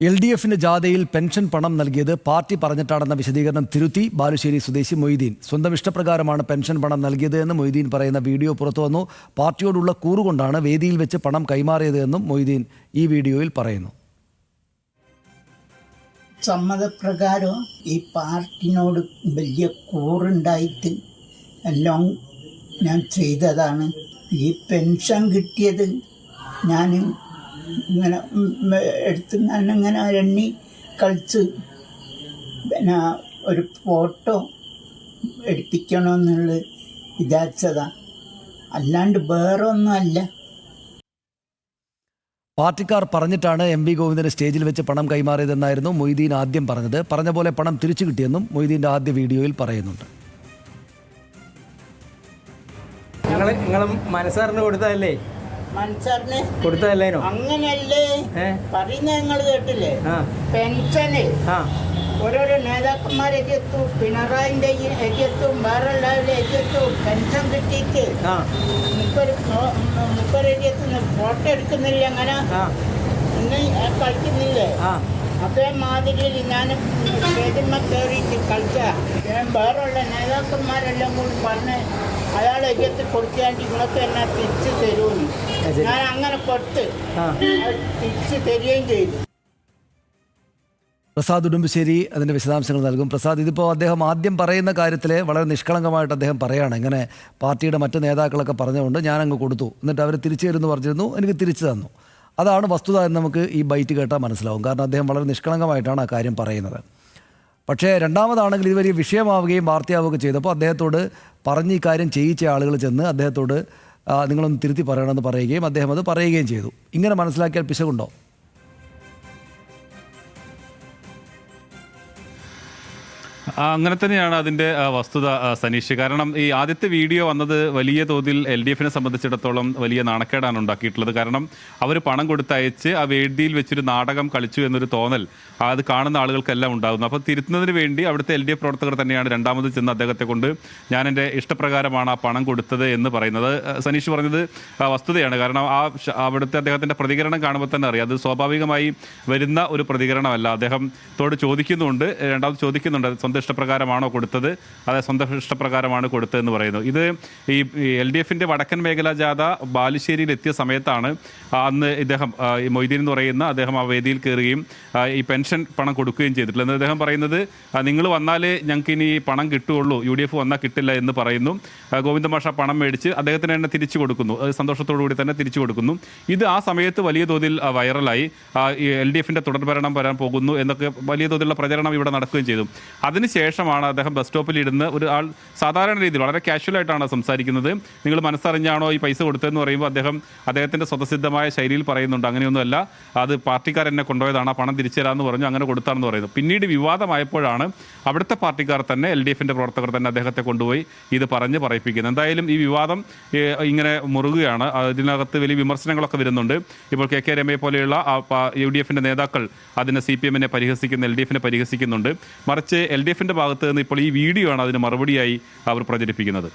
LDFിന്റെ ജാഥയിൽ pension പണം നൽകിയത് party പറഞ്ഞിട്ടാണെന്ന വിശദീകരണം തിരുത്തി ബാലുശ്ശേരി സ്വദേശി മൊയ്തീൻ. സ്വന്തം ഇഷ്ടപ്രകാരമാണ് പെൻഷൻ പണം നൽകിയത് എന്ന് മൊയ്തീൻ പറയുന്ന വീഡിയോ പുറത്തുവന്നു. പാർട്ടിയോടുള്ള കൂറുകൊണ്ടാണ് വേദിയിൽ വെച്ച് പണം കൈമാറിയത് എന്നും മൊയ്തീൻ ഈ വീഡിയോയിൽ പറയുന്നു. സമ്മതപ്രകാരം ഈ പാർട്ടിനോട് വലിയ കൂറുണ്ടായിട്ട് എല്ലാം ഞാൻ ചെയ്തതാണ്. ഈ പെൻഷൻ കിട്ടിയത് ഞാൻ ഇങ്ങനെ എടുത്ത് ഞാനിങ്ങനെ എണ്ണി കളിച്ച് പിന്നെ ഒരു ഫോട്ടോ എടുപ്പിക്കണമെന്നുള്ള വിചാരിച്ചതാണ്, അല്ലാണ്ട് വേറെ ഒന്നുമല്ല. പാർട്ടിക്കാർ പറഞ്ഞിട്ടാണ് MV ഗോവിന്ദന് സ്റ്റേജിൽ വെച്ച് പണം കൈമാറിയതെന്നായിരുന്നു മൊയ്തീൻ ആദ്യം പറഞ്ഞത്. പറഞ്ഞ പോലെ പണം തിരിച്ചു കിട്ടിയെന്നും മൊയ്തീൻ്റെ ആദ്യ വീഡിയോയിൽ പറയുന്നുണ്ട്. നിങ്ങൾ മനസ്സറിന് കൊടുത്തതല്ലേ? മനസ്സറിന് കൊടുത്തതല്ലേനോ? അങ്ങനല്ലേ പറയുന്നത്, നിങ്ങൾ കേട്ടില്ലേ? പെൻഷന് ഓരോരോ നേതാക്കന്മാരെ എത്തിയെത്തും, പിണറായിന്റെ എത്തിയെത്തും, വേറെ എല്ലാവരുടെ എത്തിയെത്തും. പെൻഷൻ കിട്ടിയിട്ട് മുപ്പരെത്തിയെത്തുന്ന ഫോട്ടോ എടുക്കുന്നില്ല, അങ്ങനെ കളിക്കുന്നില്ലേ? അതേമാതിരിയിൽ ഞാൻ സ്റ്റേജിന്മ കയറിയിട്ട് കളിച്ച വേറെയുള്ള നേതാക്കന്മാരെല്ലാം കൂടി പറഞ്ഞ് അയാളെ എത്തിയെത്തി കൊടുക്കാണ്ട് ഇങ്ങളൊക്കെ എന്നെ തിരിച്ചു തരുമെന്ന്. ഞാൻ അങ്ങനെ കൊടുത്ത് തിരിച്ചു തരികയും ചെയ്തു. പ്രസാദ് ഉടുമ്പശ്ശേരി അതിൻ്റെ വിശദാംശങ്ങൾ നൽകും. പ്രസാദ്, ഇതിപ്പോൾ അദ്ദേഹം ആദ്യം പറയുന്ന കാര്യത്തിൽ വളരെ നിഷ്കളങ്കമായിട്ട് അദ്ദേഹം പറയുകയാണ്, ഇങ്ങനെ പാർട്ടിയുടെ മറ്റ് നേതാക്കളൊക്കെ പറഞ്ഞുകൊണ്ട് ഞാനങ്ങ് കൊടുത്തു, എന്നിട്ട് അവർ തിരിച്ചു തരുമെന്ന് പറഞ്ഞിരുന്നു, എനിക്ക് തിരിച്ചു തന്നു. അതാണ് വസ്തുത എന്ന് നമുക്ക് ഈ ബൈറ്റ് കേട്ടാൽ മനസ്സിലാവും. കാരണം അദ്ദേഹം വളരെ നിഷ്കളങ്കമായിട്ടാണ് ആ കാര്യം പറയുന്നത്. പക്ഷേ രണ്ടാമതാണെങ്കിൽ ഇത് വലിയ വിഷയമാവുകയും വാർത്തയാവുകയൊക്കെ ചെയ്തപ്പോൾ അദ്ദേഹത്തോട് പറഞ്ഞ് ഈ കാര്യം ചെയ്യിച്ച ആളുകൾ ചെന്ന് അദ്ദേഹത്തോട് നിങ്ങളൊന്ന് തിരുത്തി പറയണമെന്ന് പറയുകയും അദ്ദേഹം അത് പറയുകയും ചെയ്തു. ഇങ്ങനെ മനസ്സിലാക്കിയാൽ പിശകുണ്ടോ? അങ്ങനെ തന്നെയാണ് അതിൻ്റെ വസ്തുത സനീഷ്. കാരണം ഈ ആദ്യത്തെ വീഡിയോ വന്നത് വലിയ തോതിൽ LDFിനെ സംബന്ധിച്ചിടത്തോളം വലിയ നാണക്കേടാണ് ഉണ്ടാക്കിയിട്ടുള്ളത്. കാരണം അവർ പണം കൊടുത്തയച്ച് ആ വേദിയിൽ വെച്ചൊരു നാടകം കളിച്ചു എന്നൊരു തോന്നൽ അത് കാണുന്ന ആളുകൾക്കെല്ലാം ഉണ്ടാകുന്നു. അപ്പോൾ തിരുത്തുന്നതിന് വേണ്ടി അവിടുത്തെ LDF പ്രവർത്തകർ തന്നെയാണ് രണ്ടാമത് ചെന്ന് അദ്ദേഹത്തെ കൊണ്ട് ഞാൻ എൻ്റെ ഇഷ്ടപ്രകാരമാണ് ആ പണം കൊടുത്തത് എന്ന് പറയുന്നത്. സനീഷ് പറഞ്ഞത് വസ്തുതയാണ്. കാരണം അവിടുത്തെ അദ്ദേഹത്തിൻ്റെ പ്രതികരണം കാണുമ്പോൾ തന്നെ അറിയാം, അത് സ്വാഭാവികമായി വരുന്ന ഒരു പ്രതികരണമല്ല. അദ്ദേഹത്തോട് ചോദിക്കുന്നുണ്ട്, രണ്ടാമത് ചോദിക്കുന്നുണ്ട്, സ്വന്തം ഇഷ്ടപ്രകാരമാണോ കൊടുത്തത്? അതെ, സ്വന്തം ഇഷ്ടപ്രകാരമാണ് കൊടുത്തതെന്ന് പറയുന്നു. ഇത് ഈ LDFിൻ്റെ വടക്കൻ മേഖലാ ജാഥ ബാലുശ്ശേരിയിൽ എത്തിയ സമയത്താണ് അന്ന് ഇദ്ദേഹം ഈ മൊയ്തീൻ എന്ന് പറയുന്ന അദ്ദേഹം ആ വേദിയിൽ കയറുകയും ഈ പെൻഷൻ പണം കൊടുക്കുകയും ചെയ്തിട്ടില്ല എന്ന് അദ്ദേഹം പറയുന്നത്. നിങ്ങൾ വന്നാലേ ഞങ്ങൾക്ക് ഇനി പണം കിട്ടുകയുള്ളൂ, UDF വന്നാൽ കിട്ടില്ല എന്ന് പറയുന്നു. ഗോവിന്ദമാഷ പണം മേടിച്ച് അദ്ദേഹത്തിന് തന്നെ തിരിച്ചു കൊടുക്കുന്നു, സന്തോഷത്തോടു കൂടി തന്നെ തിരിച്ചു കൊടുക്കുന്നു. ഇത് ആ സമയത്ത് വലിയ തോതിൽ വൈറലായി. ഈ LDFിൻ്റെ തുടർഭരണം വരാൻ പോകുന്നു എന്നൊക്കെ വലിയ തോതിലുള്ള പ്രചരണം ഇവിടെ നടക്കുകയും ചെയ്തു. അതിനുശേഷമാണ് അദ്ദേഹം ബസ് സ്റ്റോപ്പിൽ ഇരുന്ന് ഒരു ആൾ സാധാരണ രീതിയിൽ വളരെ കാഷ്വലായിട്ടാണ് സംസാരിക്കുന്നത്. നിങ്ങൾ മനസ്സറിഞ്ഞാണോ ഈ പൈസ കൊടുത്തതെന്ന് പറയുമ്പോൾ അദ്ദേഹത്തിൻ്റെ സ്വതസിദ്ധമായ ശൈലിയിൽ പറയുന്നുണ്ട്, അങ്ങനെയൊന്നുമല്ല, അത് പാർട്ടിക്കാർ എന്നെ കൊണ്ടുപോയതാണ്, ആ പണം തിരിച്ചു തരാമെന്ന് പറഞ്ഞു, അങ്ങനെ കൊടുത്താണെന്ന് പറയുന്നു. പിന്നീട് വിവാദമായപ്പോഴാണ് അവിടുത്തെ പാർട്ടിക്കാർ തന്നെ LDFിൻ്റെ പ്രവർത്തകർ തന്നെ അദ്ദേഹത്തെ കൊണ്ടുപോയി ഇത് പറഞ്ഞ് പറയിപ്പിക്കുന്നത്. എന്തായാലും ഈ വിവാദം ഇങ്ങനെ മുറുകുകയാണ്. ഇതിനകത്ത് വലിയ വിമർശനങ്ങളൊക്കെ വരുന്നുണ്ട്. ഇപ്പോൾ KK രമയെ പോലെയുള്ള UDFിൻ്റെ നേതാക്കൾ അതിനെ CPMനെ പരിഹസിക്കുന്ന, LDFിനെ പരിഹസിക്കുന്നുണ്ട്. മറിച്ച് LDFിൻ്റെ ഭാഗത്ത് നിന്ന് ഇപ്പോൾ ഈ വീഡിയോ ആണ് അതിന് മറുപടിയായി അവർ പ്രചരിപ്പിക്കുന്നത്.